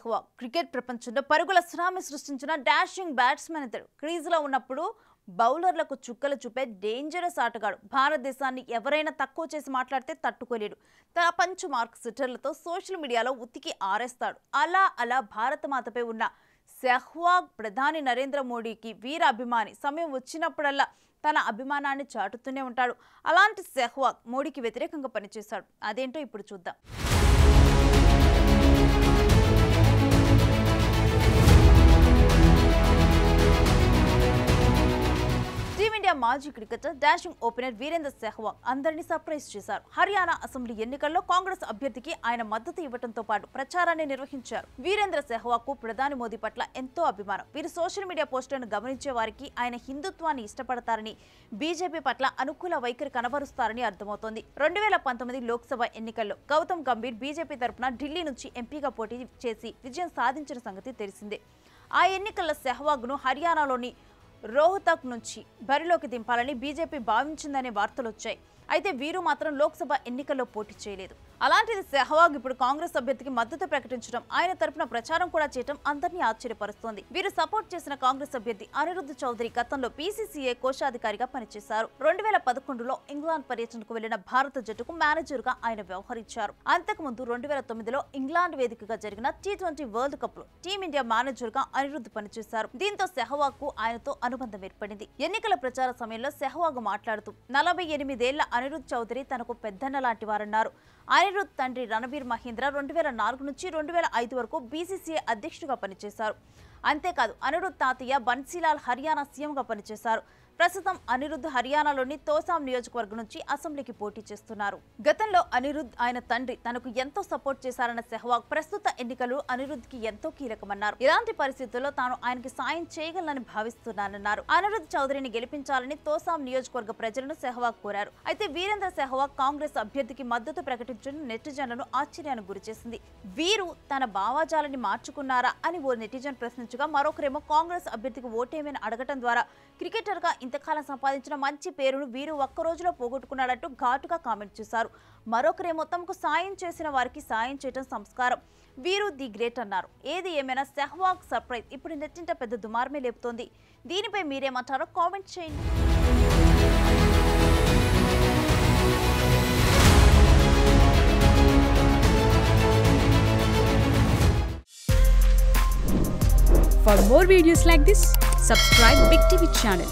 Sehwag cricket ప్రపంచంలో పరుగుల tsunami సృష్టించిన డాషింగ్ బ్యాట్స్మెన్ ఇతడు. క్రీజులో ఉన్నప్పుడు బౌలర్లకు చుక్కలు చూపే డేంజరస్ ఆటగాడు. భారతదేశాన్ని ఎవరైనా తక్కువ చేసి మాట్లాడితే తట్టుకోలేడు. తన పంచ్ మార్క్ సిట్టర్లతో సోషల్ మీడియాలో ఉతికి ఆరేస్తాడు. అలా భారతమాతపై ఉన్న సెహ్వాగ్ ప్రధాని నరేంద్ర మోడీకి వీర అభిమాని. సమయం వచ్చినప్పుడల్లా తన అభిమానాన్ని చాటుతూనే ఉంటాడు. అలాంటి సెహ్వాగ్ మోడీకి వ్యతిరేకంగా పనిచేశాడు. అదేంటో ఇప్పుడు చూద్దాం. టీమిండియా మాజీ cricketer dashing opener Virender Sehwag అందరినీ సర్ప్రైజ్ చేశారు. హర్యానా అసెంబ్లీ ఎన్నికల్లో కాంగ్రెస్ అభ్యర్థికి ఆయన మద్దతు ఇవ్వడంతో పాటు ప్రచారాన్ని నిర్వహించారు. వీరేంద్ర సెహ్వాగ్ కు ప్రధాని మోదీ పట్ల ఎంతో అభిమానం. వీరు సోషల్ మీడియా పోస్టులను గమనించే వారికి ఆయన హిందుత్వాన్ని ఇష్టపడతారని, బీజేపీ పట్ల అనుకూల వైఖరి కనబరుస్తారని అర్థమవుతోంది. 2019 లోక్సభ ఎన్నికల్లో గౌతమ్ గంభీర్ బీజేపీ తరఫున ఢిల్లీ నుంచి ఎంపీగా పోటీ చేసి విజయం సాధించిన సంగతి తెలిసిందే. ఆ ఎన్నికల్లో సెహ్వాగ్ను హర్యానాలోని రోహ్తక్ నుంచి బరిలోకి దింపాలని బీజేపీ భావించిందనే వార్తలొచ్చాయి. అయితే వీరు మాత్రం లోక్సభ ఎన్నికల్లో పోటీ చేయలేదు. అలాంటిది సెహ్వాగ్ ఇప్పుడు కాంగ్రెస్ అభ్యర్థికి మద్దతు ప్రకటించడం, ఆయన తరపున ప్రచారం కూడా చేయడం అందరినీ ఆశ్చర్యపరుస్తోంది. వీరు సపోర్ట్ చేసిన కాంగ్రెస్ అభ్యర్థి అనిరుద్ధ్ చౌదరి గతంలో పీసీసీఏ కోశాధికారిగా పనిచేశారు. 2011లో ఇంగ్లాండ్ పర్యటనకు వెళ్లిన భారత జట్టుకు మేనేజర్ గా ఆయన వ్యవహరించారు. అంతకుముందు 2009లో ఇంగ్లాండ్ వేదికగా జరిగిన T20 వరల్డ్ కప్ లో టీమిండియా మేనేజర్ గా అనిరుద్ధ్ పనిచేశారు. దీంతో సెహ్వాగ్ కు ఆయనతో అనుబంధం ఏర్పడింది. ఎన్నికల ప్రచార సమయంలో సెహ్వాగ్ మాట్లాడుతూ 48 ఏళ్ల అనిరుద్ధ్ చౌదరి తనకు పెద్దన్న లాంటి వారన్నారు. అనిరుద్ధ్ తండ్రి రణబీర్ మహేంద్ర 2004 నుంచి 2005 వరకు బీసీసీఐ అధ్యక్షుడిగా పనిచేశారు. అంతేకాదు అనిరుద్ధ్ తాతయ్య బన్సీలాల్ హర్యానా సీఎంగా పనిచేశారు. ప్రస్తుతం అనిరుద్ధ్ హర్యానాలోని తోసాం నియోజకవర్గం నుంచి అసెంబ్లీకి పోటీ చేస్తున్నారు. గతంలో అనిరుద్ధ్ ఆయన తండ్రి తనకు ఎంతో సపోర్ట్ చేశారన్న సెహ్వాగ్ ప్రస్తుత ఎన్నికలు అనిరుద్ధ్ కి ఎంతో కీలకమన్నారు. ఇలాంటి పరిస్థితుల్లో తాను ఆయనకి సాయం చేయగలనని భావిస్తున్నానన్నారు. అనిరుద్ధ్ చౌదరిని గెలిపించాలని తోసాం నియోజకవర్గ ప్రజలను సెహ్వాగ్ కోరారు. అయితే వీరేంద్ర సెహ్వాగ్ కాంగ్రెస్ అభ్యర్థికి మద్దతు ప్రకటించడం నెటిజన్లను ఆశ్చర్యానికి గురిచేసింది. వీరు తన భావాజాలని మార్చుకున్నారా అని ఓ నెటిజన్ ప్రశ్నించగా, మరొకరేమో కాంగ్రెస్ అభ్యర్థికి ఓటేమని అడగటం ద్వారా క్రికెటర్ గా ఇంతకాలం సంపాదించిన మంచి పేరును వీరు ఒక్క రోజులో పోగొట్టుకున్నాడంటూ ఘాటుగా కామెంట్ చేశారు. మరొకరేమో తమకు సాయం చేసిన వారికి సాయం చేయడం సంస్కారం, వీరు ది గ్రేట్ అన్నారు. ఏది ఏమైనా సెహ్వాగ్ సర్ప్రైజ్ ఇప్పుడు నెట్టింట పెద్ద దుమారమే లేపుతోంది. దీనిపై మీరేమంటారో కామెంట్ చేయండి. For more videos like this, subscribe Big TV channel.